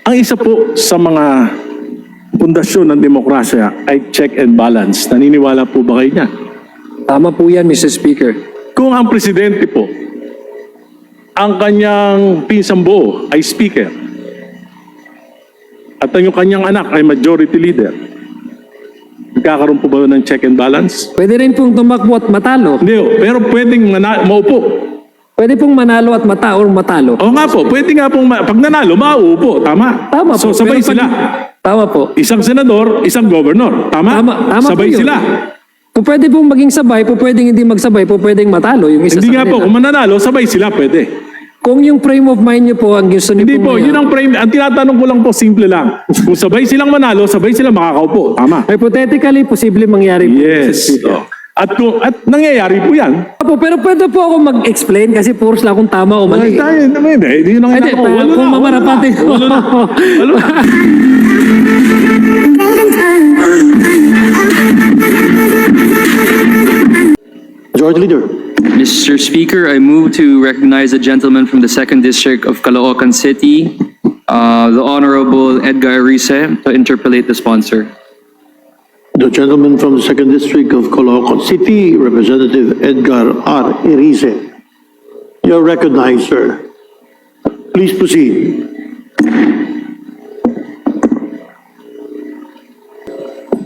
Ang isa po sa mga pundasyon ng demokrasya ay check and balance. Naniniwala po ba kayo niyan? Tama po yan, Mr. Speaker. Kung ang presidente po, ang kanyang pinsang buo ay speaker, at ang yung kanyang anak ay majority leader, magkakaroon po ba ng check and balance? Pwede rin pong tumakbo at matalo. Hindi, pero pwedeng maupo. Pwede pong manalo at matalo. Oo nga po, pwede nga pong, pag nanalo, mauupo. Tama? Tama So po. sabay Pero pag- sila. Tama po. Isang senador, isang governor. Tama? Tama Sabay po yun. sila. Kung pwede pong maging sabay, po pwedeng hindi magsabay, po pwedeng matalo yung isa Hindi sa nga po, kanila. kung mananalo, sabay sila, pwede. Kung yung frame of mind niyo po ang gusto niyo Hindi po, pong yun ang frame. Ang tinatanong ko lang po, simple lang. Kung sabay silang manalo, sabay sila makakaupo. Tama? hypothetically, posible mangyari po. Yes. At nangyayari po yan. Po, pero pwede po ako mag-explain kasi puros lang kung tama o mali. Tayo, naman, yun ang Hindi, kung mamarapatin ko. Walo na. Majority Leader. Mr. Speaker, I move to recognize the gentleman from the 2nd District of Caloocan City, the Honorable Edgar Arice, to interpolate the sponsor. The gentleman from the 2nd District of Caloocan City, Representative Edgar R. Erice. You're recognized, sir. Please proceed.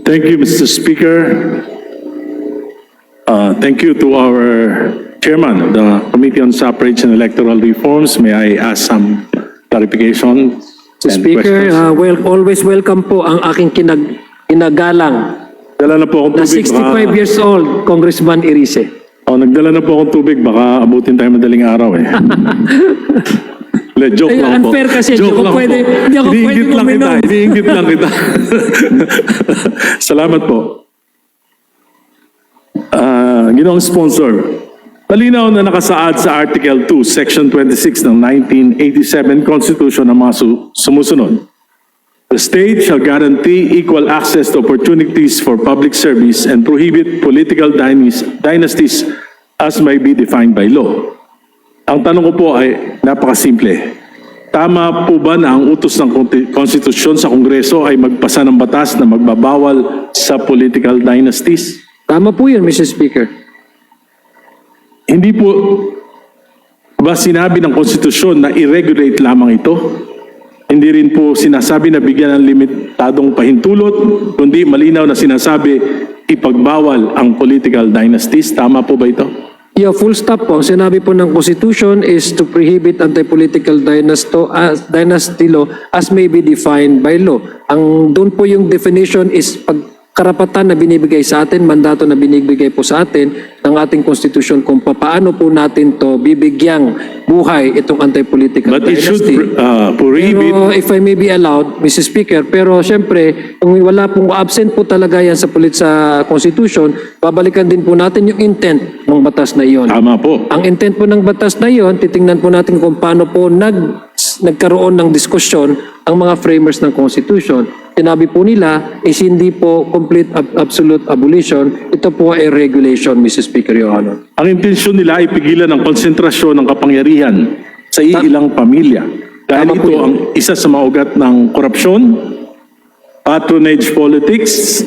Thank you, Mr. Speaker. Thank you to our chairman of the Committee on Suffrage and Electoral Reforms. May I ask some clarification Mr. and Speaker, questions? always welcome po ang aking kinagalang Dala na po akong na tubig. 65 years old, Congressman Erice. Nagdala na po akong tubig. Baka abutin tayo madaling araw eh. Joke Ay, lang po. unfair kasi, hindi ako lang pwede- po. hindi ako Iniinggit pwede lang kita. uminom. Iniinggit lang kita. Salamat po. Ginoong sponsor, malinaw na nakasaad sa Article 2, Section 26 ng 1987 Constitution ng mga sumusunod. The state shall guarantee equal access to opportunities for public service and prohibit political dynasties as may be defined by law. Ang tanong ko po ay napakasimple. Tama po ba na ang utos ng konstitusyon sa Kongreso ay magpasa ng batas na magbabawal sa political dynasties? Tama po yun, Mr. Speaker. Hindi po ba sinabi ng konstitusyon na i-regulate lamang ito? Hindi rin po sinasabi na bigyan ng limitadong pahintulot, kundi malinaw na sinasabi ipagbawal ang political dynasties. Tama po ba ito? Yeah, full stop po. Ang sinabi po ng Constitution is to prohibit anti-political dynasty law as may be defined by law. Ang doon po yung definition is karapatan na binibigay sa atin, mandato na binibigay po sa atin ng ating Constitution kung paano po natin to bibigyang buhay itong anti-political But it should dynasty. prohibit. Pero if I may be allowed, Mr. Speaker, pero siyempre, kung wala pong absent po talaga yan sa Constitution, babalikan din po natin yung intent ng batas na iyon. Tama po. Ang intent po ng batas na iyon, titingnan po natin kung paano po nagkaroon ng diskusyon ang mga framers ng Constitution. Sinabi po nila is hindi po complete absolute abolition. Ito po ay regulation, Mr. Speaker, Your Honor. Ang intensyon nila ay pigilan ang konsentrasyon ng kapangyarihan sa iilang pamilya. Dahil Tama po ito yun. ang isa sa mga ugat ng korupsyon, patronage politics,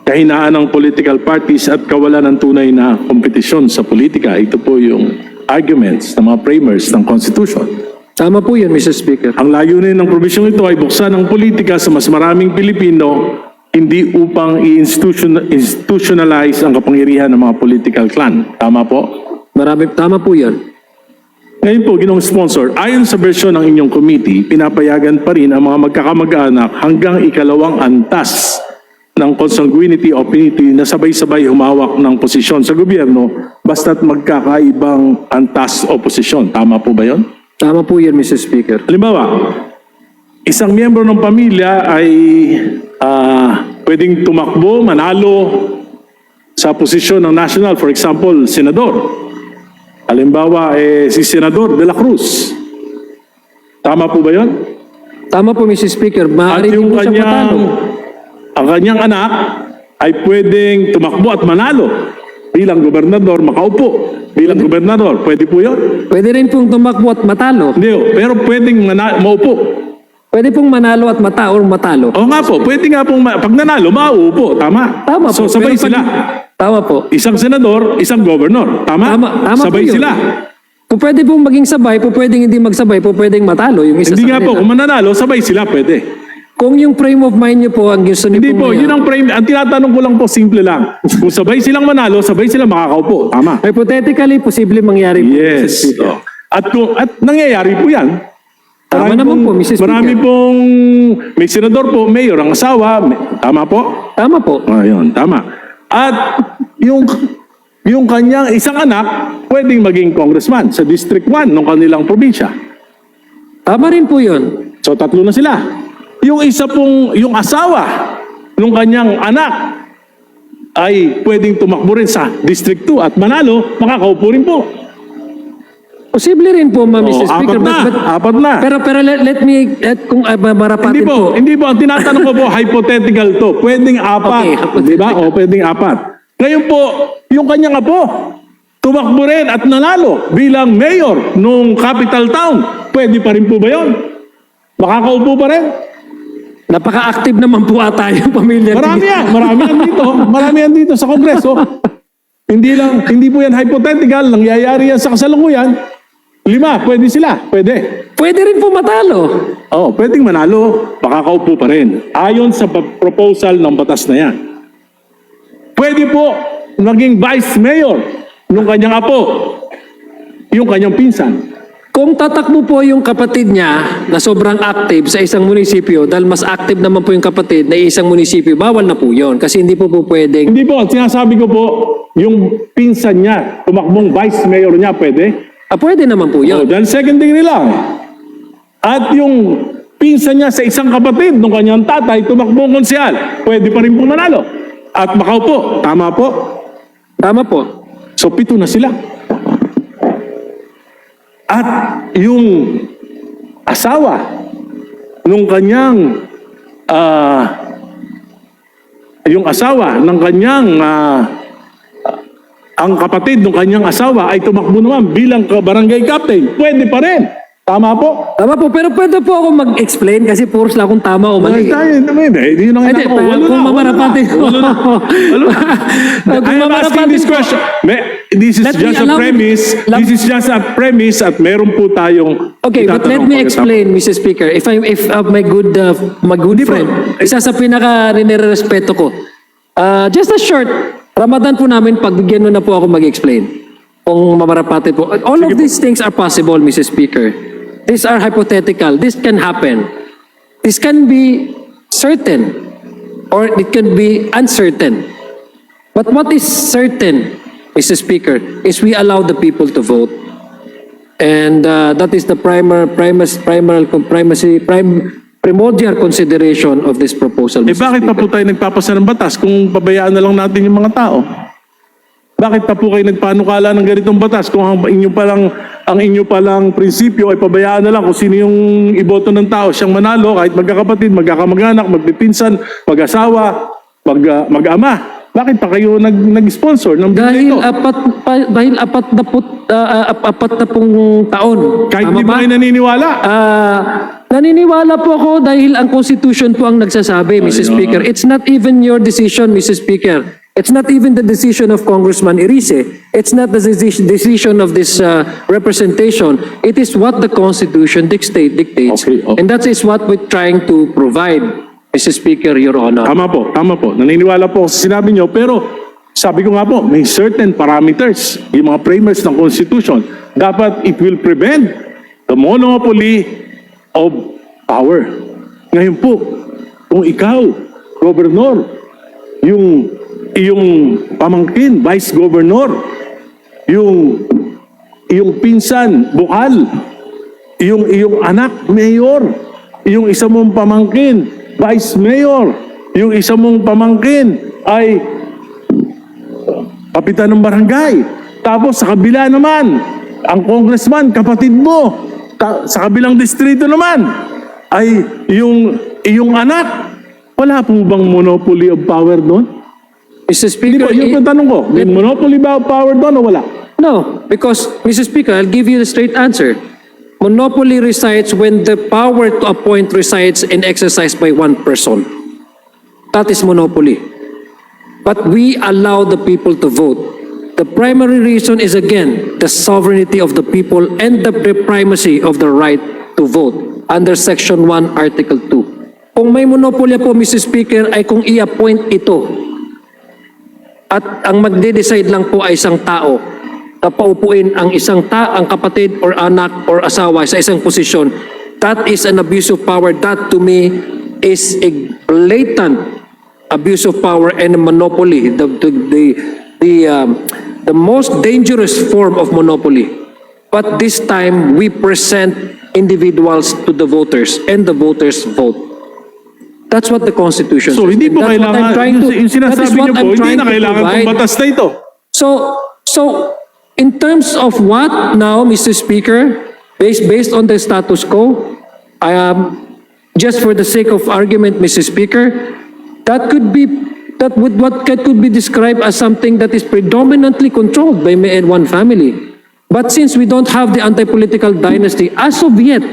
kahinaan ng political parties at kawalan ng tunay na kompetisyon sa politika. Ito po yung arguments ng mga framers ng Constitution. Tama po yun, Mr. Speaker. Ang layunin ng probisyong ito ay buksan ang politika sa mas maraming Pilipino, hindi upang i-institutionalize ang kapangyarihan ng mga political clan. Tama po? Tama po yun. Ngayon po, Ginoong Sponsor, ayon sa bersyon ng inyong committee, pinapayagan pa rin ang mga magkakamag-anak hanggang ikalawang antas ng consanguinity o affinity na sabay-sabay humawak ng posisyon sa gobyerno basta't magkakaibang antas o posisyon. Tama po ba yun? Tama po yun, Mr. Speaker. Halimbawa, isang miyembro ng pamilya ay pwedeng tumakbo, manalo sa posisyon ng national, for example, senador. Halimbawa, si Senador De La Cruz. Tama po ba yun? Tama po, Mr. Speaker. At Maaari din yung po siya matalo. ang kanyang anak ay pwedeng tumakbo at manalo bilang gobernador, makaupo bilang gobernador. Pwede po yun? Pwede rin pong tumakbo at matalo. Hindi, pero pwedeng maupo. Pwede pong manalo at matalo. Oo nga po, pwede nga pong, pag nanalo, mauupo. Tama. Tama So po. sabay Pero pag- sila. Tama po. Isang senador, isang governor. Tama? Tama Sabay po yun. sila. Kung pwede pong maging sabay, po pwedeng hindi magsabay, po pwedeng matalo yung isa Hindi sa nga po, kanila. kung mananalo, sabay sila, pwede. Kung yung frame of mind niyo po ang gusto niyo Hindi pong po, mangyari- yun ang frame. Ang tinatanong ko lang po, simple lang. Kung sabay silang manalo, sabay silang makakaupo. Tama. Hypothetically, posible mangyari po. Yes. At nangyayari po yan. Tama Marami naman pong- po, Mrs. Speaker. Marami pong, may senador po, mayor, ang asawa. Tama po? Tama po. Ayun, tama. At yung kanyang isang anak, pwedeng maging congressman sa District 1 ng kanilang probinsya. Tama rin po yun. So tatlo na sila. Yung isa pong, yung asawa ng kanyang anak ay pwedeng tumakbo rin sa District 2 at manalo, makakaupo rin po. Posible rin po, Ma'am Mr. Speaker. Apat na. Pero let me, kung marapatin po. Hindi po. Ang tinatanong ko po, hypothetical to. Pwedeng apat. Okay, hypothetical. Di ba? O, pwedeng apat. Ngayon po, yung kanyang apo, tumakbo rin at nanalo bilang mayor nung capital town. Pwede pa rin po ba yun? Makakaupo pa rin? Napaka-active naman po ata yung pamilya. Marami yan. Marami yan dito sa Kongreso. Hindi po yan hypothetical. Nangyayari yan sa kasalukuyan. 5, pwede sila. Pwede. Pwede rin po matalo. Oo, pwedeng manalo, makakaupo pa rin. Ayon sa proposal ng batas na yan. Pwede po naging vice mayor nung kanyang apo, yung kanyang pinsan. Kung tatakbo po yung kapatid niya na sobrang active sa isang munisipyo, dahil mas active naman po yung kapatid na isang munisipyo, bawal na po yun. Kasi hindi po pwedeng. Hindi po, sinasabi ko po, yung pinsan niya, tumakbong vice mayor niya, pwede. Pwede naman po O, yun. dahil second degree lang. At yung pinsan niya sa isang kapatid ng kanyang tatay, tumakbong konsyal, pwede pa rin po manalo. At makaupo. Tama po. Tama po. So, 7 na sila. At yung asawa nung kanyang ang kapatid ng kanyang asawa ay tumakbo naman bilang barangay captain. Pwede pa rin. Tama po? Tama po. Pero pwede po ako mag-explain kasi puros lang kung tama o mali. Hindi yun ang Hindi, ko. Walo kung na. mamarapatin ko. Walo na. Walo na. Kung I am asking mamarapatin this ko. question. This is Let me just a allow- premise. This is just a premise at meron po tayong Okay, but let itatanong me pagkatapos. explain, Mr. Speaker. If my good friend, isa sa pinaka nirerespeto ko. Just a short, Ramadan po namin, pagbigyan mo na po ako mag-explain. Kung mamarapatin po. All of these things are possible, Mr. Speaker. These are hypothetical. This can happen. This can be certain or it can be uncertain. But what is certain, Mr. Speaker, is we allow the people to vote. And that is the primordial consideration of this proposal. Bakit pa po tayo nagpapasa ng batas kung pabayaan na lang natin yung mga tao? Bakit pa po kayo nagpanukala ng ganitong batas kung ang inyo palang prinsipyo ay pabayaan na lang kung sino yung iboto ng tao siyang manalo kahit magkakapatid, magkakamag-anak, magpipinsan, mag-asawa, mag-ama. Bakit pa kayo nag-sponsor ng bill Dahil ito? apat na pong taon. Kahit Tama di ba kayo naniniwala? Naniniwala po ako dahil ang Constitution po ang nagsasabi, Mr. Speaker. It's not even your decision, Mr. Speaker. It's not even the decision of Congressman Irise. It's not the decision of this representation. It is what the Constitution dictates. Okay, okay. And that is what we're trying to provide, Mr. Speaker, Your Honor. Tama po. Naniniwala po sa sinabi nyo, pero sabi ko nga po, may certain parameters, yung mga framers ng Constitution. Dapat it will prevent the monopoly of power. Ngayon po, kung ikaw, Gobernador, yung pamangkin, Vice Governor, yung pinsan, Bukal, yung anak, Mayor, yung isa mong pamangkin, Vice Mayor, yung isa mong pamangkin ay kapitan ng barangay. Tapos sa kabila naman, ang congressman, kapatid mo, sa kabilang distrito naman, ay yung anak. Wala po bang monopoly of power doon? Mr. Hindi Speaker, po, yung tanong ko, may monopoly ba of power doon o wala? no, because, Mr. Speaker, I'll give you the straight answer. Monopoly resides when the power to appoint resides and exercised by one person. That is monopoly. But we allow the people to vote. The primary reason is again the sovereignty of the people and the primacy of the right to vote under Section 1, Article 2. Kung may monopolya po, Mr. Speaker, ay kung i-appoint ito at ang magde-decide lang po ay isang tao, papaupuin ang ang kapatid or anak or asawa sa isang posisyon, that is an abuse of power. That to me is a blatant abuse of power and a monopoly, the most dangerous form of monopoly. But this time, we present individuals to the voters and the voters vote. That's what the Constitution So, says. hindi And po that's what I'm kailangan, trying to- yung that is sinasabi what niyo po, I'm hindi trying na to kailangan provide. itong batas na ito. So in terms of what now, Mr. Speaker, based on the status quo, just for the sake of argument, Mr. Speaker, that could be what could be described as something that is predominantly controlled by one family. But since we don't have the anti-political dynasty as of yet,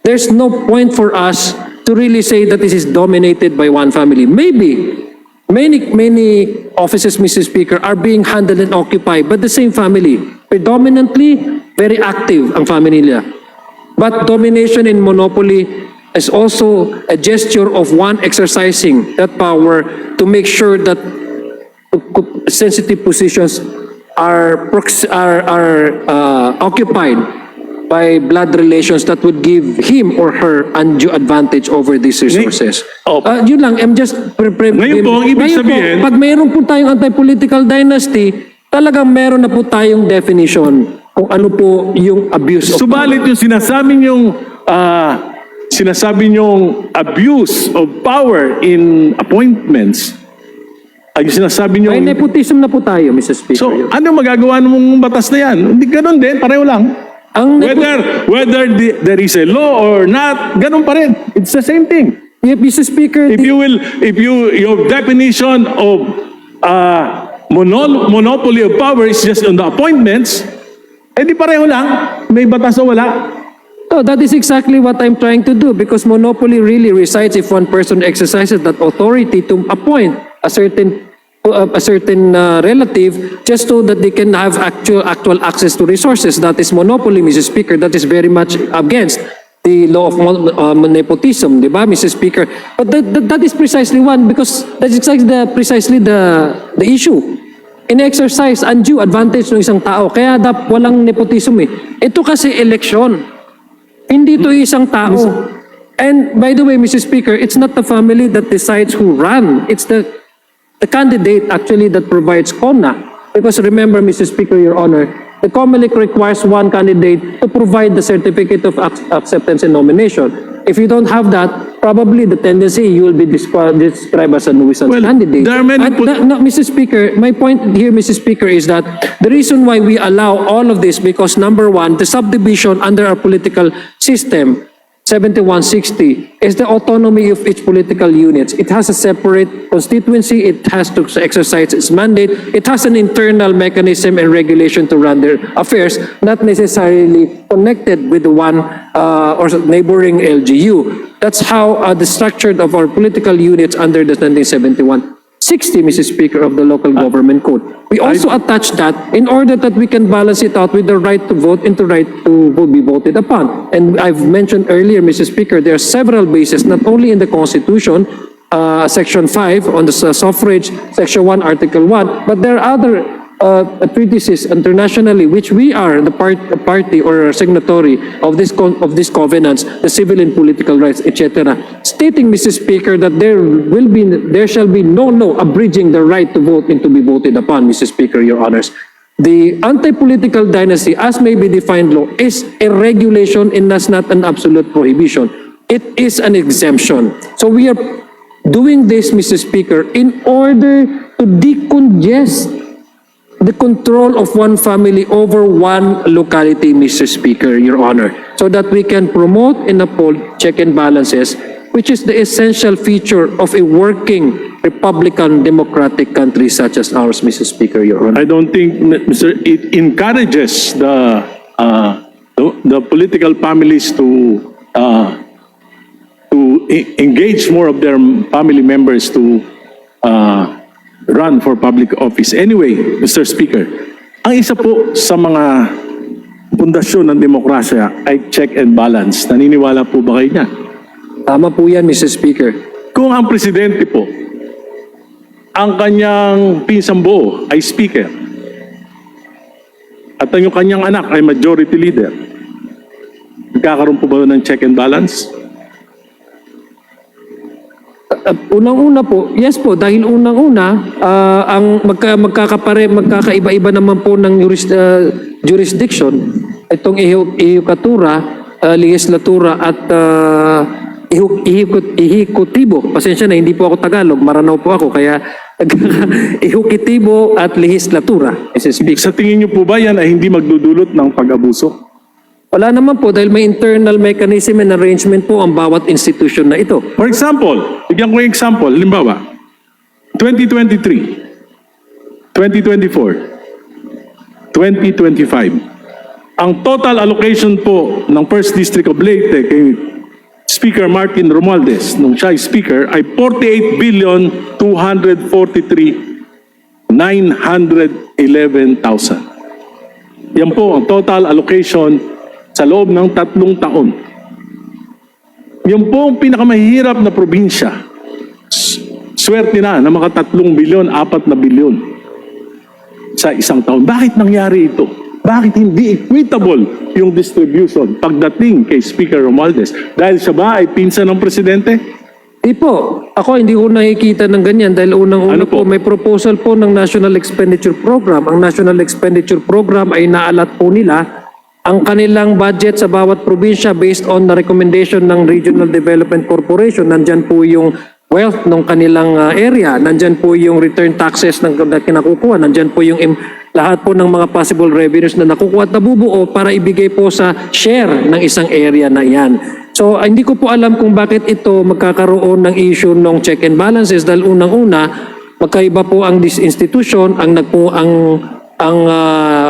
there's no point for us to really say that this is dominated by one family. Maybe many offices, Mr. Speaker, are being handled and occupied by the same family. Predominantly, very active ang family nila. But domination and monopoly is also a gesture of one exercising that power to make sure that sensitive positions are occupied by blood relations that would give him or her undue advantage over these resources. Oh. Yun lang, I'm just... Ngayon po, ang ibig Ngayon po, sabihin- pag mayroon po tayong anti-political dynasty, talagang meron na po tayong definition kung ano po yung abuse of Subalit yung sinasabi niyong abuse of power in appointments, ay yung sinasabi niyo, May nepotism na po tayo, Mr. Speaker. so ano magagawa ng batas na yan? Hindi ganun din, pareho lang. ang Whether there is a law or not, ganun pa rin. It's the same thing. Mr. Speaker, If your definition of monopoly of power is just on the appointments, di pareho lang, may batas o wala. no, that is exactly what I'm trying to do because monopoly really resides if one person exercises that authority to appoint a certain relative just so that they can have actual access to resources. That is monopoly, Mr. Speaker. That is very much against the law of nepotism, di ba, Mr. Speaker? But that is precisely one because that's exactly precisely the issue. In-exercise undue advantage ng isang tao. Kaya walang nepotism eh. Ito kasi eleksyon. Hindi ito isang tao. And by the way, Mr. Speaker, it's not the family that decides who run. It's the candidate actually that provides COMNA. Because remember, Mr. Speaker, Your Honor, the COMELEC requires one candidate to provide the certificate of acceptance and nomination. If you don't have that, probably the tendency you will be described as a nuisance Well, candidate. there are many No, Mr. Speaker, my point here, Mr. Speaker, is that the reason why we allow all of this because number one, the subdivision under our political system 7160 is the autonomy of each political unit. It has a separate constituency. It has to exercise its mandate. It has an internal mechanism and regulation to run their affairs, not necessarily connected with one or neighboring LGU. That's how the structure of our political units under the 1971. 60, Mr. Speaker, of the Local Government Code. We also attach that in order that we can balance it out with the right to vote and the right to be voted upon. And I've mentioned earlier, Mr. Speaker, there are several bases, not only in the Constitution, Section 5 on the suffrage, Section 1, Article 1, but there are other treatises internationally which we are the party or signatory of this covenants, the civil and political rights, etc. Stating, Mr. Speaker, that there shall be no law abridging the right to vote and to be voted upon, Mr. Speaker, Your Honors. The anti-political dynasty, as may be defined law, is a regulation and that's not an absolute prohibition. It is an exemption. So we are doing this, Mr. Speaker, in order to decongest the control of one family over one locality, Mr. Speaker, Your Honor, so that we can promote and uphold check and balances, which is the essential feature of a working Republican democratic country such as ours, Mr. Speaker, Your Honor. I don't think, it encourages the the political families to engage more of their family members to run for public office. Anyway, Mr. Speaker, ang isa po sa mga pundasyon ng demokrasya ay check and balance. Naniniwala po ba kayo niya? Tama po yan, Mr. Speaker. Kung ang presidente po, ang kanyang pinsang buo ay speaker, at ang kanyang anak ay majority leader, magkakaroon po ba ng check and balance? Unang-una po, yes po, dahil unang-una, ang magkakaiba-iba naman po ng jurisdiction, itong ehekutura, legislatura at ehekutibo. Pasensya na, hindi po ako Tagalog, Maranao po ako, kaya ehekutibo at legislatura. Sa tingin niyo po ba yan ay hindi magdudulot ng pag-abuso? Wala naman po dahil may internal mechanism and arrangement po ang bawat institution na ito. For example, bigyan ko yung example, halimbawa, 2023, 2024, 2025. Ang total allocation po ng First District of Leyte kay Speaker Martin Romualdez, nung siya ay Speaker, ay 48,243,911,000. Yan po ang total allocation sa loob ng 3 taon. Yan po ang pinakamahirap na probinsya. Swerte na maka 3 bilyon, 4 na bilyon sa isang taon. Bakit nangyari ito? Bakit hindi equitable yung distribution pagdating kay Speaker Romualdez? Dahil siya ba ay pinsan ng presidente? Di po. Ako hindi ko nakikita ng ganyan dahil unang-una Ano po? po may proposal po ng National Expenditure Program. Ang National Expenditure Program ay naalat po nila ang kanilang budget sa bawat probinsya based on the recommendation ng Regional Development Corporation. Nandyan po yung wealth ng kanilang area. Nandyan po yung return taxes na kinakukuha. Nandyan po yung lahat po ng mga possible revenues na nakukuha at nabubuo para ibigay po sa share ng isang area na yan. So, hindi ko po alam kung bakit ito magkakaroon ng issue ng check and balances dahil unang-una, magkaiba po ang this institution, ang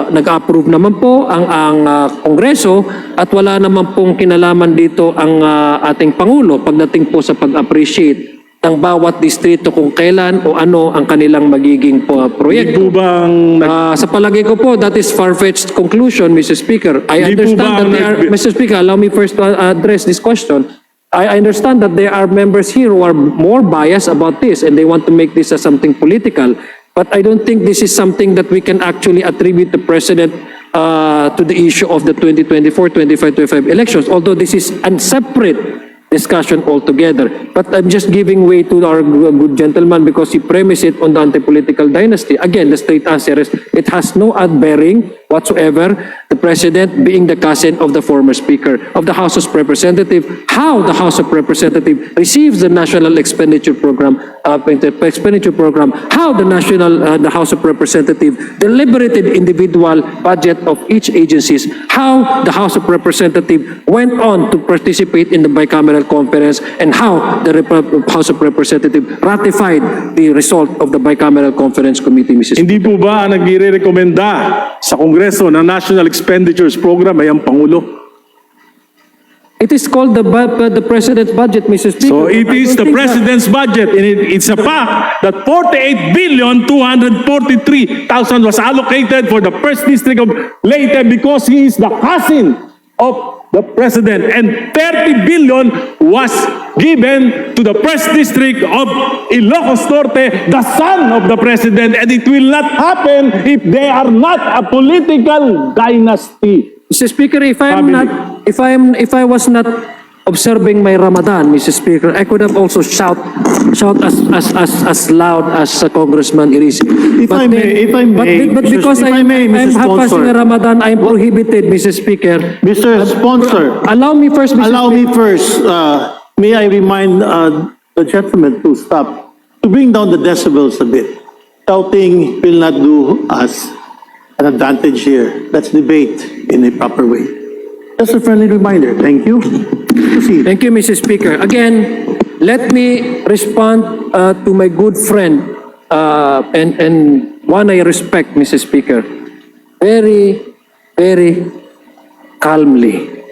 nag-approve naman po ang Kongreso at wala naman pong kinalaman dito ang ating Pangulo pagdating po sa pag-appreciate ng bawat distrito kung kailan o ano ang kanilang magiging proyekto. Hindi po bang Sa palagay ko po, that is far-fetched conclusion, Mr. Speaker. I Hindi po understand ba that they are, Mr. Speaker, allow me first to address this question. I understand that there are members here who are more biased about this and they want to make this as something political. But I don't think this is something that we can actually attribute the President to the issue of the 2024, 25, 25 elections, although this is a separate discussion altogether. But I'm just giving way to our good gentleman because he premised it on the anti-political dynasty. Again, the straight answer is it has no bearing whatsoever. The President being the cousin of the former Speaker of the House of Representatives, how the House of Representatives receives the National Expenditure Program, how the House of Representatives deliberated individual budget of each agencies, how the House of Representatives went on to participate in the bicameral conference, and how the House of Representatives ratified the result of the bicameral conference committee, Mrs. hindi po ba ang nagre-rekomenda sa Kongreso ng National Expenditures Program ay ang Pangulo? It is called the President's budget, Mrs. Speaker. So it I is don't the think President's budget and it's a fact that 48,243,000 was allocated for the First District of Leyte because he is the cousin of the President and 30 billion was given to the First District of Ilocos Norte, the son of the President, and it will not happen if they are not a political dynasty. Mr. Speaker, if I was not observing my Ramadan, Mr. Speaker, I could have also shout as loud as Congressman Iris. If I may, but because if I may, I'm Mr. passing Sponsor. Ramadan, I'm prohibited, Mr. Speaker. Mr. Sponsor, Allow me first, Mr. allow me first, may I remind the gentleman to stop, to bring down the decibels a bit. Shouting will not do us an advantage here. Let's debate in a proper way. Just a friendly reminder. Thank you. Proceed. Thank you, Mr. Speaker. Again, let me respond to my good friend and one I respect, Mr. Speaker. Very, very calmly.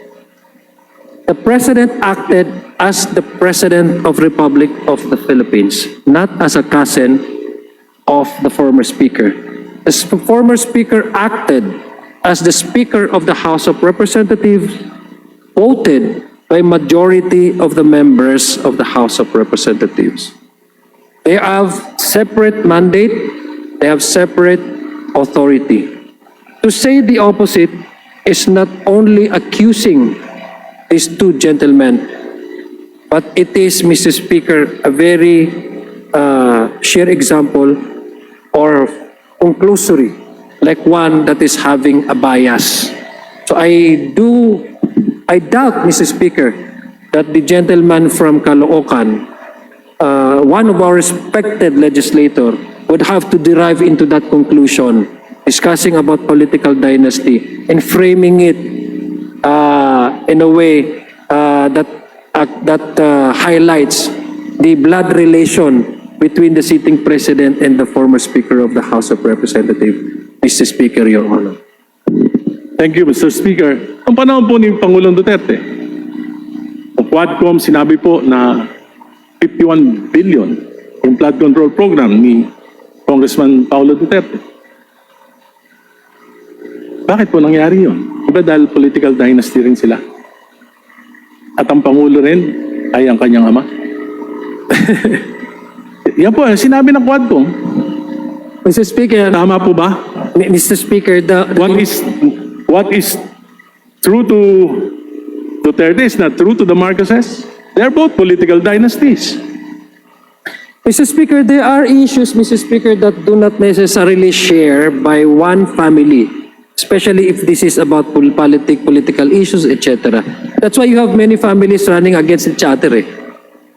The President acted as the President of Republic of the Philippines, not as a cousin of the former Speaker. The former Speaker acted as the Speaker of the House of Representatives, voted by majority of the members of the House of Representatives. They have separate mandate, they have separate authority. To say the opposite is not only accusing these two gentlemen, but it is, Mr. Speaker, a very sheer example or conclusory, like one that is having a bias. So I doubt, Mr. Speaker, that the gentleman from Caloocan, one of our respected legislator, would have to derive into that conclusion, discussing about political dynasty and framing it in a way that highlights the blood relation between the sitting president and the former Speaker of the House of Representatives. Mr. Speaker, Your Honor. Thank you, Mr. Speaker. Ang panahon po ni Pangulong Duterte, ang Quadcom sinabi po na 51 billion yung flood control program ni Congressman Paulo Duterte. Bakit po nangyari yun? Diba dahil political dynasty rin sila? At ang Pangulo rin ay ang kanyang ama? Yan po, sinabi ng Quadcom. Mr. Speaker, Tama po ba? Mr. Speaker, What is true to Duterte is not true to the Marcoses. They're both political dynasties. Mr. Speaker, there are issues, Mr. Speaker, that do not necessarily share by one family, especially if this is about political issues, etc. That's why you have many families running against each other,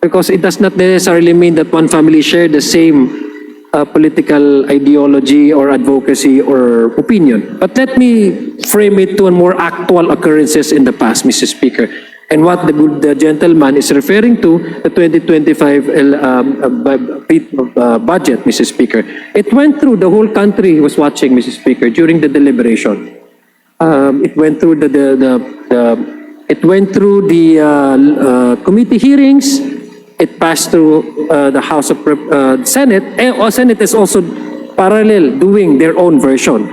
because it does not necessarily mean that one family share the same political ideology or advocacy or opinion. But let me frame it to a more actual occurrences in the past, Mr. Speaker. And what the gentleman is referring to, the 2025 budget, Mr. Speaker. It went through, the whole country was watching, Mr. Speaker, during the deliberation. It went through the committee hearings. It passed through the House of Senate. Senate is also parallel doing their own version.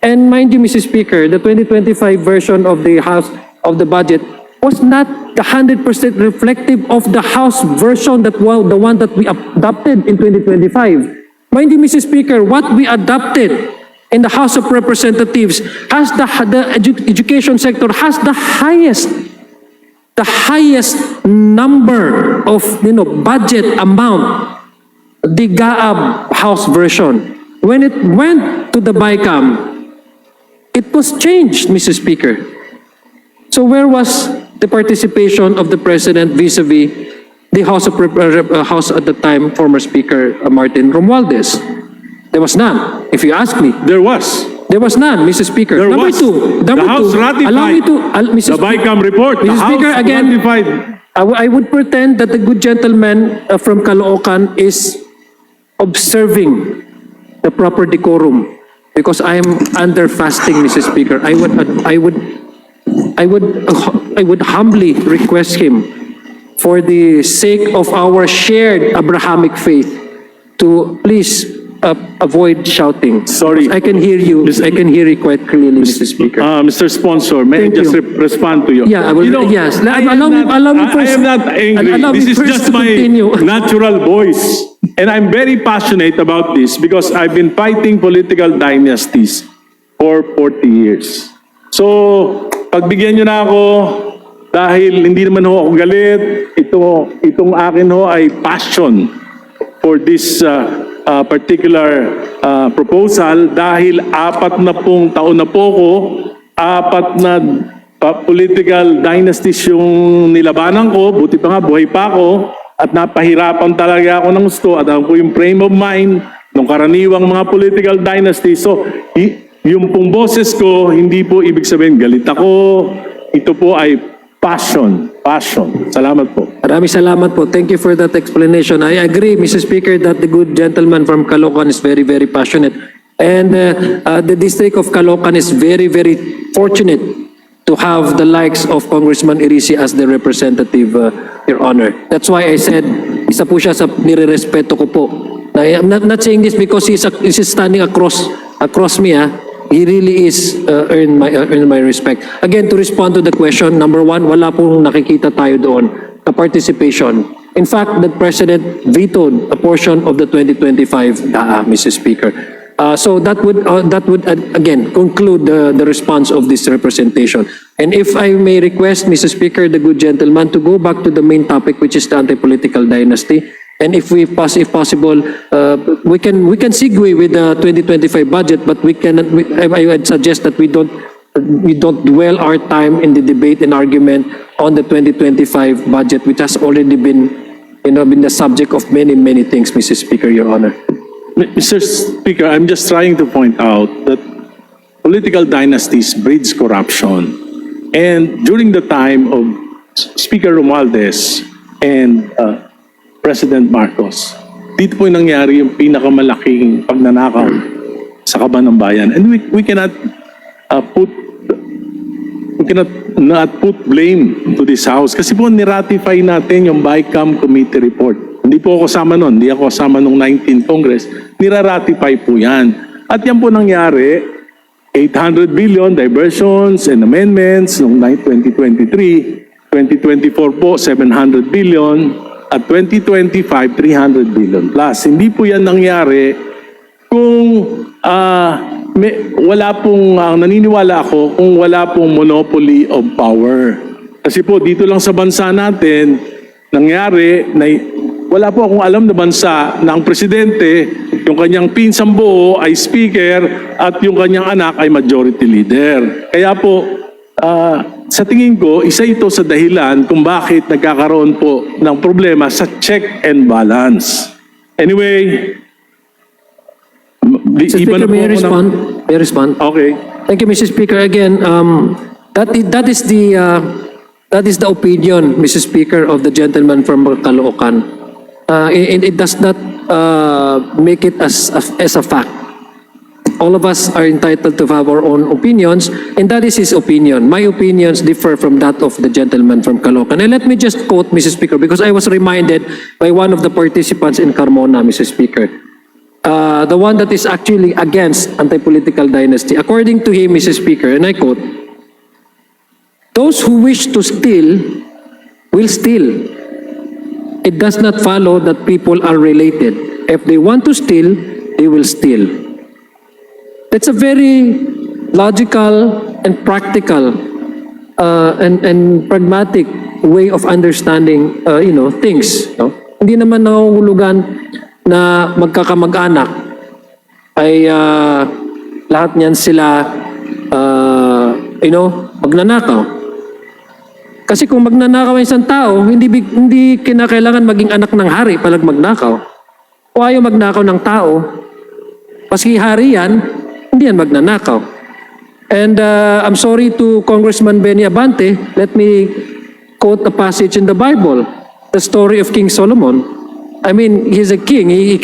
And mind you, Mr. Speaker, the 2025 version of the House of the budget was not 100% reflective of the House version the one that we adopted in 2025. Mind you, Mr. Speaker, what we adopted in the House of Representatives has the education sector has the highest number of budget amount, the GAAB House version. When it went to the BICAM, it was changed, Mr. Speaker. So where was the participation of the President vis-a-vis the House at the time, former Speaker Martin Romualdez? There was none, if you ask me. There was. There was none, Mr. Speaker. There Number was. two, The House allow me ratified to, Mr. the BICAM report. The Mr. Speaker, House again, ratified. I would pretend that the good gentleman from Caloocan is observing the proper decorum because I am under fasting, Mr. Speaker. I would humbly request him, for the sake of our shared Abrahamic faith, to please avoid shouting. Sorry. I can hear you. I can hear you quite clearly, Mr. Speaker. Mr. Sponsor, may Thank I just you. respond to you? Yeah, I will. Yes. Allow me I first. am not angry. Allow me This is first just to my continue. natural voice. And I'm very passionate about this because I've been fighting political dynasties for 40 years. So, pagbigyan nyo na ako, dahil hindi naman ho ako galit, itong akin ho ay passion for this particular proposal dahil 40 taon na po ko, 4 political dynasties yung nilabanan ko, buti pa nga buhay pa ako at napahirapan talaga ako ng gusto at ako yung frame of mind ng karaniwang mga political dynasties. So, yung pong boses ko, hindi po ibig sabihin galit ako, ito po ay passion. Salamat po. Maraming salamat po. Thank you for that explanation. I agree, Mr. Speaker, that the good gentleman from Caloocan is very, very passionate. And the district of Caloocan is very, very fortunate to have the likes of Congressman Irisi as the representative, Your Honor. That's why I said, isa po siya sa nire-respeto ko po. I'm not saying this because he's standing across me. He really is earned my respect. Again, to respond to the question, number one, wala pong nakikita tayo doon na participation. In fact, the President vetoed a portion of the 2025 DAA, Mr. Speaker. So that would again conclude the response of this representation. And if I may request, Mr. Speaker, the good gentleman, to go back to the main topic, which is the anti-political dynasty. And if possible, we can segue with the 2025 budget, but we cannot. I would suggest that we don't dwell our time in the debate and argument on the 2025 budget, which has already been the subject of many things, Mr. Speaker, Your Honor. Mr. Speaker, I'm just trying to point out that political dynasties breeds corruption. And during the time of Speaker Romualdez and President Marcos, dito po nangyari yung pinakamalaking pagnanakaw sa kaban ng bayan. And we cannot not put blame to this House kasi po niratify natin yung BICAM committee report. Hindi po ako kasama nun, hindi ako kasama nung 19th Congress. Niraratify po yan. At yan po nangyari, 800 billion diversions and amendments noong 2023, 2024 po 700 billion, at 2025 300 billion plus. Hindi po yan nangyari kung wala pong, naniniwala ako kung wala pong monopoly of power. Kasi po dito lang sa bansa natin, nangyari na wala po akong alam na bansa na ang presidente, yung kanyang pinsang buo ay speaker at yung kanyang anak ay majority leader. Kaya po, sa tingin ko, isa ito sa dahilan kung bakit nagkakaroon po ng problema sa check and balance. Anyway, Mr. Speaker, may I respond? May I respond? Okay. Thank you, Mr. Speaker. Again, that is the opinion, Mr. Speaker, of the gentleman from Caloocan. It does not make it as a fact. All of us are entitled to have our own opinions, and that is his opinion. My opinions differ from that of the gentleman from Caloocan. And let me just quote, Mr. Speaker, because I was reminded by one of the participants in Carmona, Mr. Speaker. The one that is actually against anti-political dynasty. According to him, Mr. Speaker, and I quote, "Those who wish to steal will steal. It does not follow that people are related. If they want to steal, they will steal." That's a very logical and practical and pragmatic way of understanding, things. No? Hindi naman nangungulugan na magkakamag-anak ay lahat niyan sila magnanakaw. Kasi kung magnanakaw ang isang tao, hindi kinakailangan maging anak ng hari palag magnakaw. Kung ayaw magnakaw ng tao, paski hari yan, hindi yan magnanakaw. And I'm sorry to Congressman Benny Abante, let me quote a passage in the Bible, the story of King Solomon. I mean, he's a king. He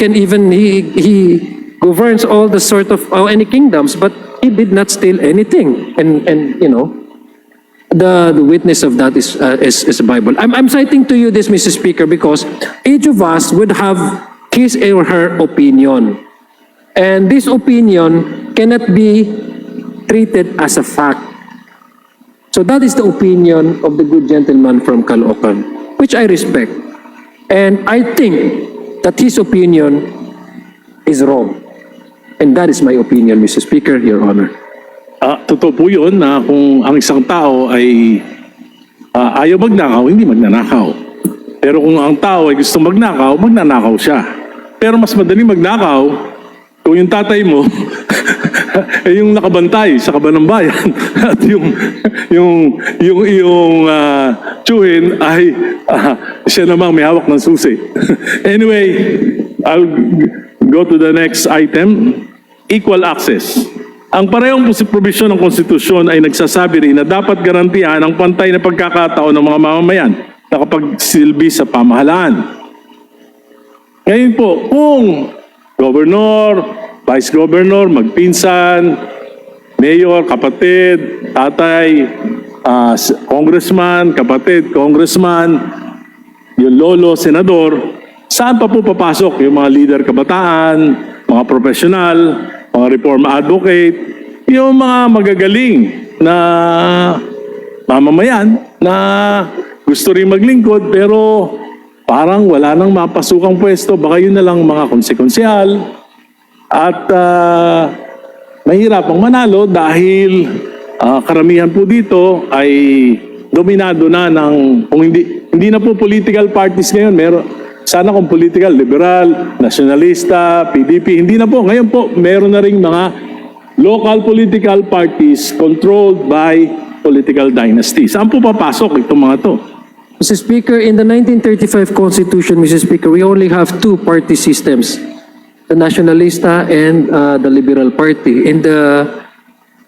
governs all the sort of any kingdoms, but he did not steal anything. And the witness of that is the Bible. I'm citing to you this, Mr. Speaker, because each of us would have his or her opinion, and this opinion cannot be treated as a fact. So that is the opinion of the good gentleman from Caloocan, which I respect. And I think that his opinion is wrong. And that is my opinion, Mr. Speaker, Your Honor. Totoo po yun na kung ang isang tao ay ayaw magnakaw, hindi magnanakaw. Pero kung ang tao ay gusto magnakaw, magnanakaw siya. Pero mas madaling magnakaw kung yung tatay mo ay yung nakabantay sa kaban ng bayan at yung tsuhin ay siya namang may hawak ng susi. Anyway, I'll go to the next item. Equal access. Ang parehong provision ng konstitusyon ay nagsasabi rin na dapat garantihan ang pantay na pagkakataon ng mga mamamayan na kapagsilbi sa pamahalaan. Ngayon po, kung gobernador, vice governor, magpinsan, mayor, kapatid, tatay, congressman, kapatid, congressman, yung lolo, senador, saan pa po papasok yung mga leader kabataan, mga profesional, mga reform advocate, yung mga magagaling na mamamayan na gusto rin maglingkod pero parang wala nang mapasukang pwesto, baka yun na lang mga konsekonsyal at mahirapang manalo dahil karamihan po dito ay dominado na ng, kung hindi na po political parties ngayon, sana kung political, liberal, nationalista, PDP, hindi na po. Ngayon po, meron na ring mga local political parties controlled by political dynasties. Saan po papasok itong mga to? Mr. Speaker, in the 1935 Constitution, Mr. Speaker, we only have two party systems, the Nacionalista and the Liberal Party. In the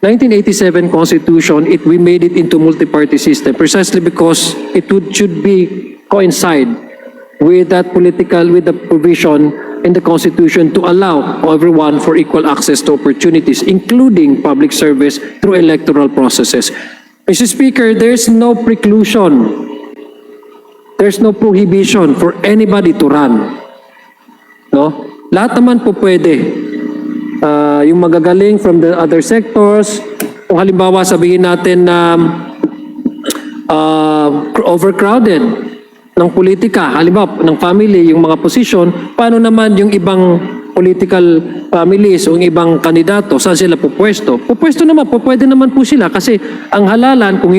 1987 Constitution, we made it into multi-party system precisely because should be coincide with the provision in the Constitution to allow everyone for equal access to opportunities, including public service through electoral processes. Mr. Speaker, there's no preclusion. There's no prohibition for anybody to run. No? Lahat naman po pwede. Yung magagaling from the other sectors, kung halimbawa sabihin natin na overcrowded ng politika, halimbawa ng family, yung mga posisyon, paano naman yung ibang political families o yung ibang kandidato, saan sila pupwesto? Pupwesto naman, pwede naman po sila kasi ang halalan, kung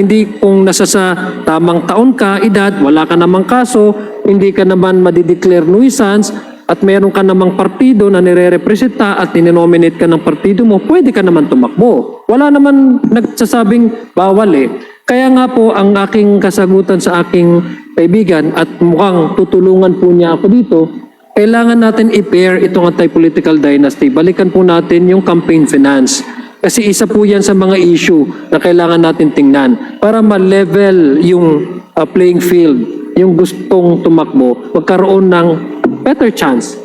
nasa sa tamang taon ka, edad, wala ka namang kaso, hindi ka naman madideclare nuisance, at meron ka namang partido na nire-representa at ninominate ka ng partido mo, pwede ka naman tumakbo. Wala naman nagsasabing bawal eh. Kaya nga po ang aking kasagutan sa aking kaibigan at mukhang tutulungan po niya ako dito, kailangan natin i-pair itong anti-political dynasty. Balikan po natin yung campaign finance. Kasi isa po yan sa mga issue na kailangan natin tingnan para ma-level yung playing field, yung gustong tumakbo, magkaroon ng better chance.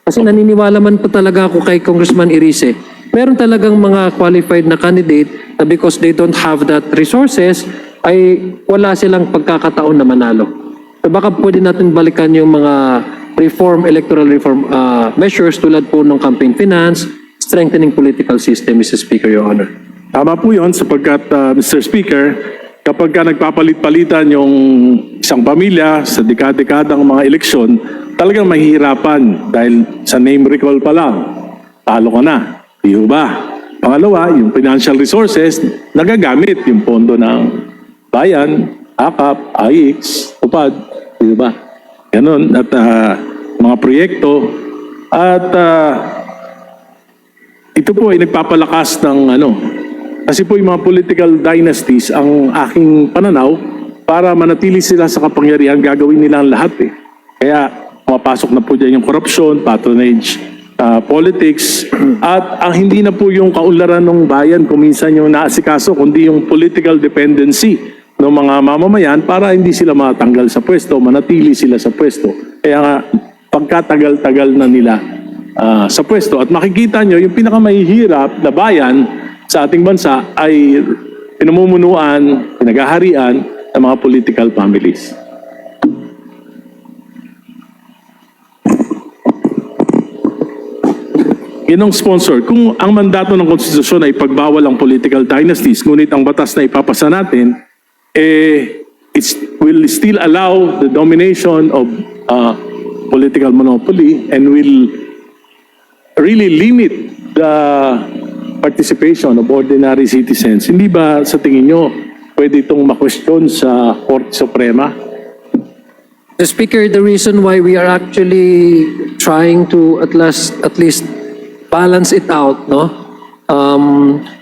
Kasi naniniwala man po talaga ako kay Congressman Irice. Meron talagang mga qualified na candidate na because they don't have that resources, ay wala silang pagkakataon na manalo. So baka pwede natin balikan yung mga electoral reform measures tulad po ng campaign finance, strengthening political system, Mr. Speaker, Your Honor. Tama po yun sapagkat, Mr. Speaker, kapag ka nagpapalit-palitan yung isang pamilya sa dekada-dekadang mga eleksyon, talagang mahihirapan dahil sa name recall pa lang, talo ka na. Di ba? Pangalawa, yung financial resources, nagagamit yung pondo ng bayan, AKAP, AIX, UPAD, di ba? Ganun, at mga proyekto. At ito po ay nagpapalakas ng kasi po yung mga political dynasties, ang aking pananaw, para manatili sila sa kapangyarihan, gagawin nila ang lahat eh. Kaya mapasok na po dyan yung corruption, patronage, politics, at ang hindi na po yung kaunlaran ng bayan kung minsan yung naasikaso, kundi yung political dependency ng mga mamamayan para hindi sila matanggal sa pwesto, manatili sila sa pwesto. Kaya nga, pagkatagal-tagal na nila sa pwesto. At makikita nyo, yung pinakamahihirap na bayan sa ating bansa ay pinamumunuan, pinaghaharian ng mga political families. Ginong sponsor, kung ang mandato ng konstitusyon ay pagbawal ang political dynasties, ngunit ang batas na ipapasa natin, it will still allow the domination of political monopoly and will really limit the participation of ordinary citizens. Hindi ba sa tingin nyo pwede itong ma-question sa Korte Suprema? Mr. Speaker, the reason why we are actually trying to at least balance it out, no?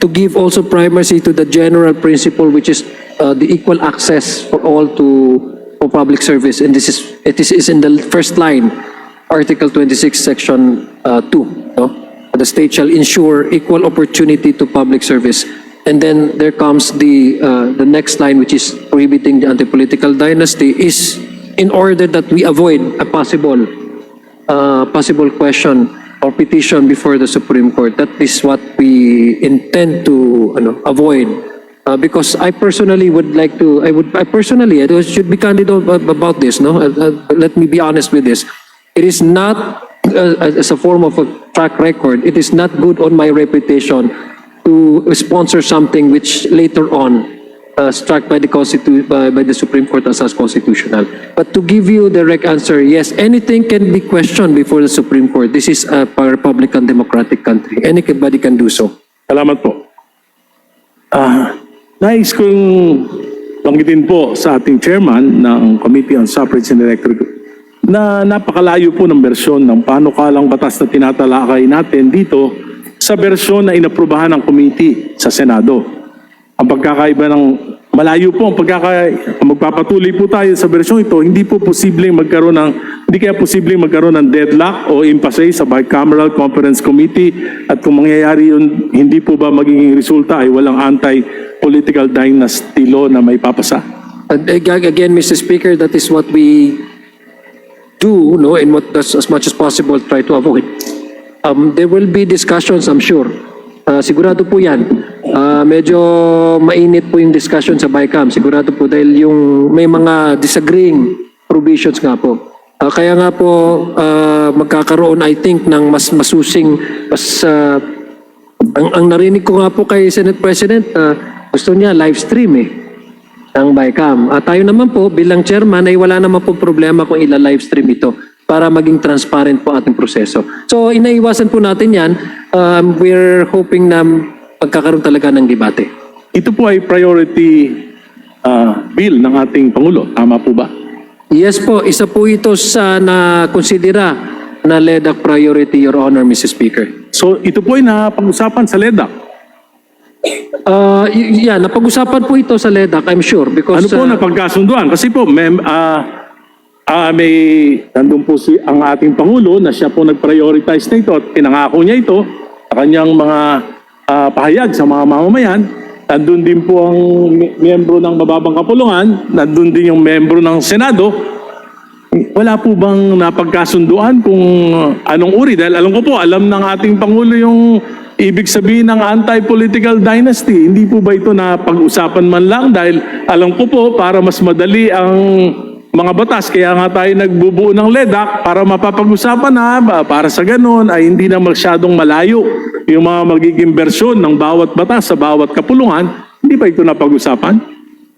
To give also primacy to the general principle, which is the equal access for all for public service, and this is in the first line, Article 26, Section 2, no? The state shall ensure equal opportunity to public service. And then there comes the next line, which is prohibiting the anti-political dynasty, is in order that we avoid a possible question or petition before the Supreme Court. That is what we intend to avoid because I personally would like to, I should be candid about this, no? Let me be honest with this. It is not, as a form of a track record, it is not good on my reputation to sponsor something which later on struck by the Supreme Court as constitutional. But to give you the direct answer, yes, anything can be questioned before the Supreme Court. This is a Republican democratic country. Anybody can do so. Salamat po. Nais kong banggitin po sa ating chairman ng Committee on Suffrage and Electoral na napakalayo po ng bersyon ng panukalang batas na tinatalakay natin dito sa bersyon na inaprubahan ng committee sa Senado. Ang pagkakaiba ng malayo po, magpapatuloy po tayo sa bersyon ito, hindi kaya posibleng magkaroon ng deadlock o impasse sa Bicameral Conference Committee at kung mangyayari yun, hindi po ba magiging resulta ay walang anti-political dynasty law na may papasa? Again, Mr. Speaker, that is what we do, no, and what as much as possible try to avoid. There will be discussions, I'm sure. Sigurado po yan. Medyo mainit po yung discussion sa BICAM. Sigurado po dahil yung may mga disagreeing provisions nga po. Kaya nga po magkakaroon, I think, ng mas masusing, ang narinig ko nga po kay Senate President, gusto niya live stream ng BICAM. Tayo naman po bilang chairman ay wala naman po problema kung ila-live stream ito para maging transparent po ating proseso. So inaiwasan po natin yan. We're hoping na pagkakaroon talaga ng debate. Ito po ay priority bill ng ating Pangulo. Tama po ba? Yes po, isa po ito sa na-considera na LEDAC priority, Your Honor, Mr. Speaker. So ito po ay napag-usapan sa LEDAC. Napag-usapan po ito sa LEDAC, I'm sure. Because, Ano po napagkasunduan? Kasi po, may nandun po ang ating Pangulo na siya po nag-prioritize na ito at pinangako niya ito sa kanyang mga pahayag sa mga mamamayan. Nandun din po ang miyembro ng mababang kapulungan, nandun din yung miyembro ng Senado. Wala po bang napagkasunduan kung anong uri? Dahil alam ko po, alam ng ating Pangulo yung ibig sabihin ng anti-political dynasty. Hindi po ba ito napag-usapan man lang? Dahil alam ko po, para mas madali ang mga batas, kaya nga tayo nagbubuo ng LEDAC para mapapag-usapan na para sa ganun ay hindi na masyadong malayo yung mga magiging bersyon ng bawat batas sa bawat kapulungan. Hindi ba ito napag-usapan?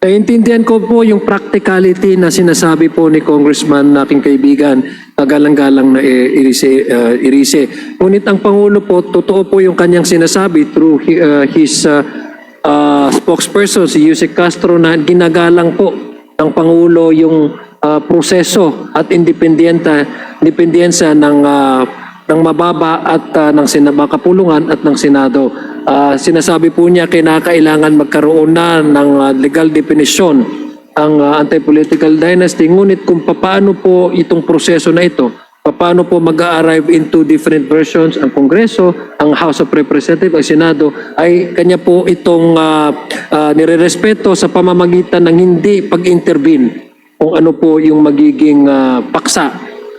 Naiintindihan ko po yung practicality na sinasabi po ni Congressman na aking kaibigan na galang-galang na Irise. Ngunit ang Pangulo po, totoo po yung kanyang sinasabi through his spokesperson, si Yusek Castro, na ginagalang po ng Pangulo yung proseso at independensya ng mababa at ng kapulungan at ng Senado. Sinasabi po niya kinakailangan magkaroon na ng legal definition ang anti-political dynasty. Ngunit kung paano po itong proseso na ito, paano po mag-arrive into different versions ang Kongreso, ang House of Representatives, ang Senado, ay kanya po itong nirerespeto sa pamamagitan ng hindi pag-intervene kung ano po yung magiging paksa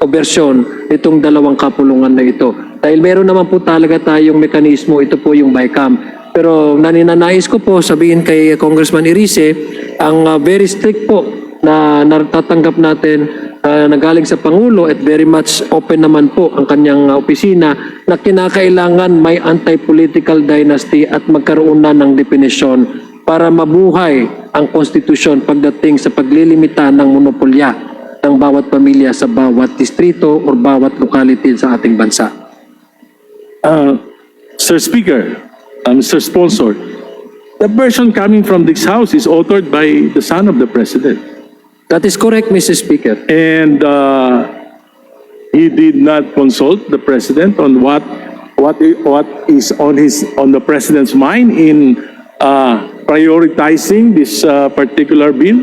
o bersyon itong dalawang kapulungan na ito. Dahil meron naman po talaga tayong mekanismo, ito po yung BICAM. Pero naninanais ko po sabihin kay Congressman Irise, ang very strict po na natatanggap natin na galing sa Pangulo at very much open naman po ang kanyang opisina na kinakailangan may anti-political dynasty at magkaroon na ng definisyon para mabuhay ang konstitusyon pagdating sa paglilimita ng monopolya ng bawat pamilya sa bawat distrito o bawat locality sa ating bansa. Sir Speaker, Mr. Sponsor, the version coming from this House is authored by the son of the President. That is correct, Mr. Speaker. And he did not consult the President on what is on the President's mind in prioritizing this particular bill.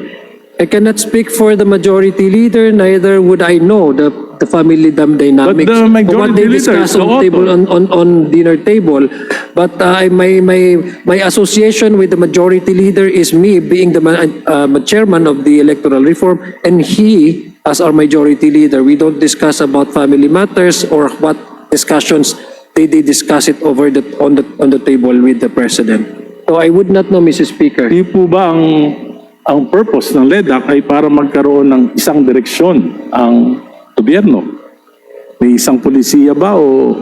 I cannot speak for the majority leader, neither would I know the family dynamics. But the majority what they leader discuss is the on table author. on dinner table. But my association with the majority leader is me being the chairman of the electoral reform, and he as our majority leader. We don't discuss about family matters or what discussions they discuss it over on the table with the president. So I would not know, Mr. Speaker. Di po ba ang purpose ng LEDAC ay para magkaroon ng isang direksyon ang gobyerno? May isang polisiya ba o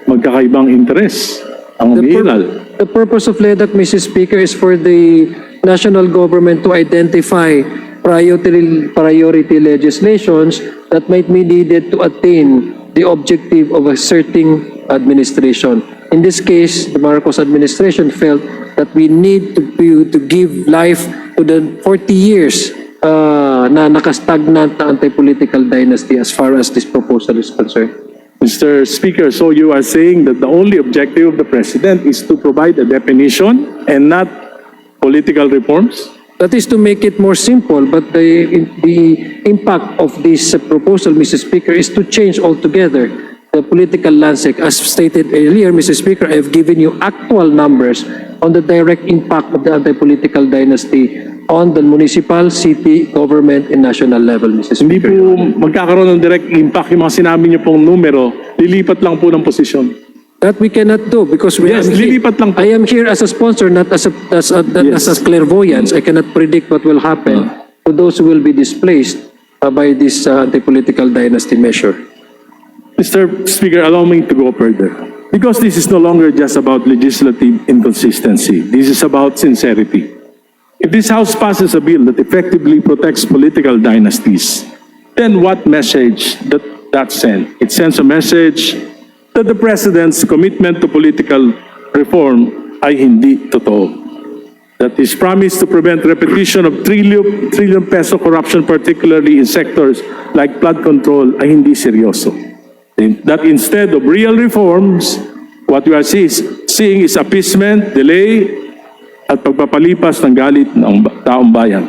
magkakaibang interes ang umiiral? The purpose of LEDAC, Mr. Speaker, is for the national government to identify priority legislations that might be needed to attain the objective of a certain administration. In this case, the Marcos administration felt that we need to give life to the 40 years na nakastagnant na anti-political dynasty as far as this proposal is concerned. Mr. Speaker, so you are saying that the only objective of the President is to provide a definition and not political reforms? That is to make it more simple, but the impact of this proposal, Mr. Speaker, is to change altogether the political landscape. As stated earlier, Mr. Speaker, I have given you actual numbers on the direct impact of the anti-political dynasty on the municipal, city, government, and national level, Mr. Hindi Speaker. po magkakaroon ng direct impact yung mga sinabi niyo pong numero, lilipat lang po ng posisyon. That we cannot do because Yes, lilipat lang po. I am here as a sponsor, not as a clairvoyance. I cannot predict what will happen to those who will be displaced by this anti-political dynasty measure. Mr. Speaker, allow me to go further. Because this is no longer just about legislative inconsistency. This is about sincerity. If this House passes a bill that effectively protects political dynasties, then what message that sends? It sends a message that the President's commitment to political reform ay hindi totoo. That his promise to prevent repetition of trillion peso corruption, particularly in sectors like flood control, ay hindi seryoso. That instead of real reforms, what we are seeing is appeasement, delay, at pagpapalipas ng galit ng taong bayan.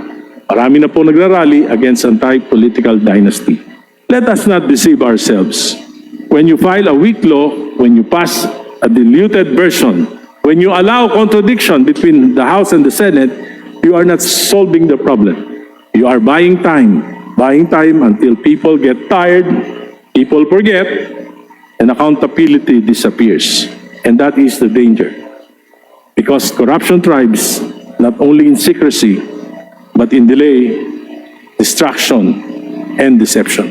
Marami na po nagrarally against anti-political dynasty. Let us not deceive ourselves. When you file a weak law, when you pass a diluted version, when you allow contradiction between the House and the Senate, you are not solving the problem. You are buying time until people get tired, people forget, and accountability disappears. And that is the danger. Because corruption thrives not only in secrecy, but in delay, distraction, and deception.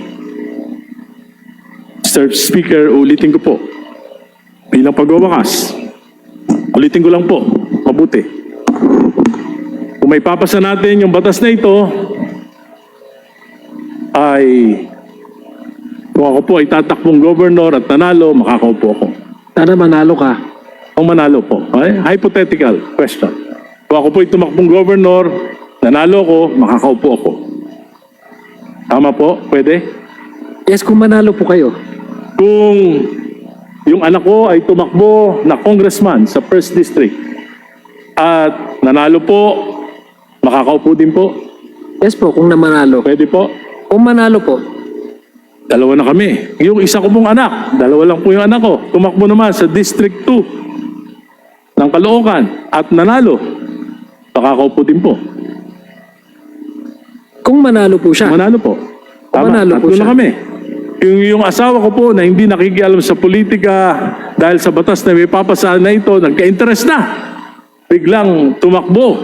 Mr. Speaker, ulitin ko po, bilang pagwawakas, ulitin ko lang po, mabuti. Kung may papasa natin yung batas na ito, ay kung ako po ay tatakbong governor at nanalo, makakaupo ako. Sana manalo ka. Kung manalo po. Okay? Hypothetical question. Kung ako po ay tumakbong governor, nanalo ko, makakaupo ako. Tama po? Pwede? Yes, kung manalo po kayo. Kung yung anak ko ay tumakbo na congressman sa 1st District at nanalo po, makakaupo din po. Yes po, kung manalo. Pwede po? Kung manalo po. Dalawa na kami. Yung isa ko pong anak, dalawa lang po yung anak ko. Tumakbo naman sa District 2 ng Caloocan at nanalo. Makakaupo din po. Kung manalo po siya. Manalo po. Tama, Manalo po tatlo siya. na kami. Yung asawa ko po na hindi nakikialam sa politika dahil sa batas na may papasaan na ito, nagka-interest na. Biglang tumakbo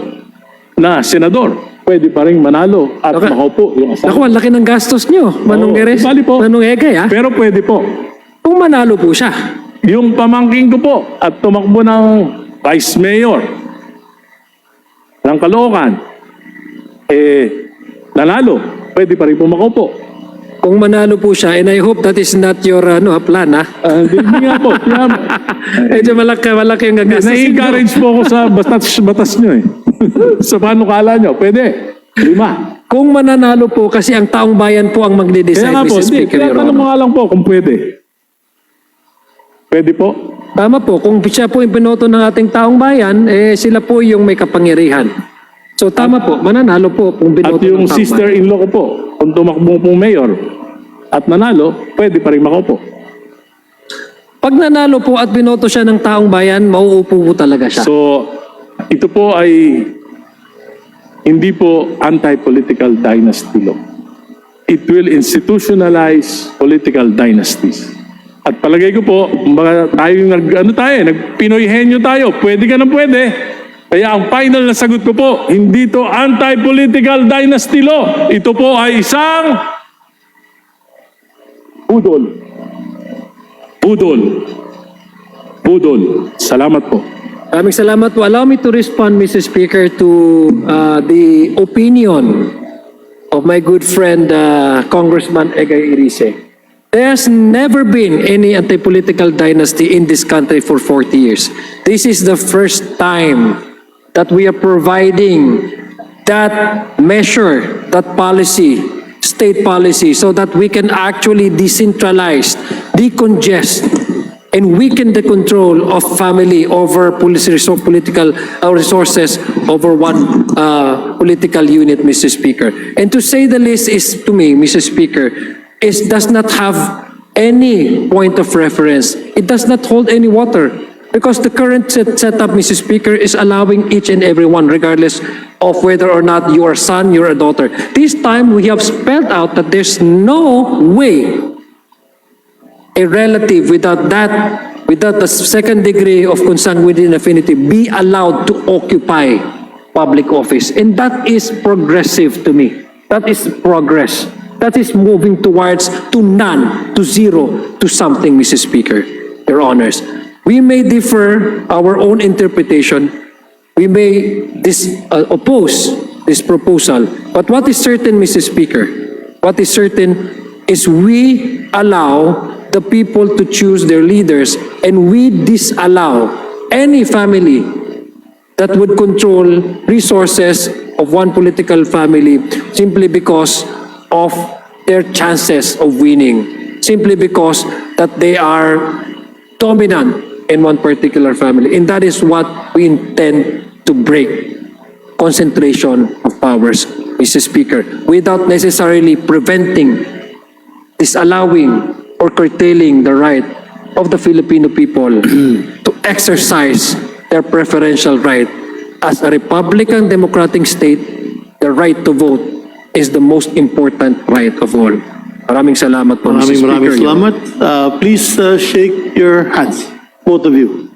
na senador. Pwede pa rin manalo at Okay. makaupo yung asawa. Naku, ang laki ng gastos nyo. Manong Oo, Eres. bali po. Manong Egay, ha? Pero pwede po. Kung manalo po siya. Yung pamangking ko po at tumakbo ng vice mayor ng Caloocan, nanalo. Pwede pa rin po makaupo. Kung manalo po siya, and I hope that is not your plan, ha? Hindi nga po. Kaya, Medyo malaki yung gagastos. na-encourage po ako sa batas nyo eh. Sa paano kala nyo? Pwede. 5. Kung mananalo po, kasi ang taong bayan po ang Kaya magde-decide, nga po, Mr. Speaker, kaya Your tanong mo Honor. nga lang po kung pwede. Pwede po? Tama po, kung siya po yung pinoto ng ating taong bayan, sila po yung may kapangyarihan. So tama po, mananalo po kung At binoto yung ng taong bayan. sister-in-law ko po, kung tumakbo pong mayor at nanalo, pwede pa rin makaupo. Pag nanalo po at binoto siya ng taong bayan, mauupo po talaga siya. So, ito po ay hindi po anti-political dynasty law. It will institutionalize political dynasties. At palagay ko po, mga nag-Pinoy-henyo tayo, pwede ka na pwede. Kaya ang final na sagot ko po, hindi to anti-political dynasty law. Ito po ay isang budol. Budol. Budol. Salamat po. Maraming salamat po. Allow me to respond, Mr. Speaker, to the opinion of my good friend, Congressman Egay Irise. There's never been any anti-political dynasty in this country for 40 years. This is the first time that we are providing that measure, that policy, state policy, so that we can actually decentralize, decongest, and weaken the control of family over political resources over one political unit, Mr. Speaker. And to say the least is, to me, Mr. Speaker, does not have any point of reference. It does not hold any water. Because the current setup, Mr. Speaker, is allowing each and every one, regardless of whether or not you are a son, you're a daughter. This time, we have spelled out that there's no way a relative without the second degree of consanguinity and affinity be allowed to occupy public office. And that is progressive to me. That is progress. That is moving towards to none, to zero, to something, Mr. Speaker, Your Honors. We may differ our own interpretation. We may oppose this proposal. But what is certain, Mr. Speaker, what is certain is we allow the people to choose their leaders, and we disallow any family that would control resources of one political family simply because of their chances of winning, simply because that they are dominant in one particular family. And that is what we intend to break: concentration of powers, Mr. Speaker, without necessarily preventing, disallowing, or curtailing the right of the Filipino people to exercise their preferential right. As a Republican democratic state, the right to vote is the most important right of all. Maraming salamat po, Mr. Speaker. Maraming salamat. Please shake your hands, both of you.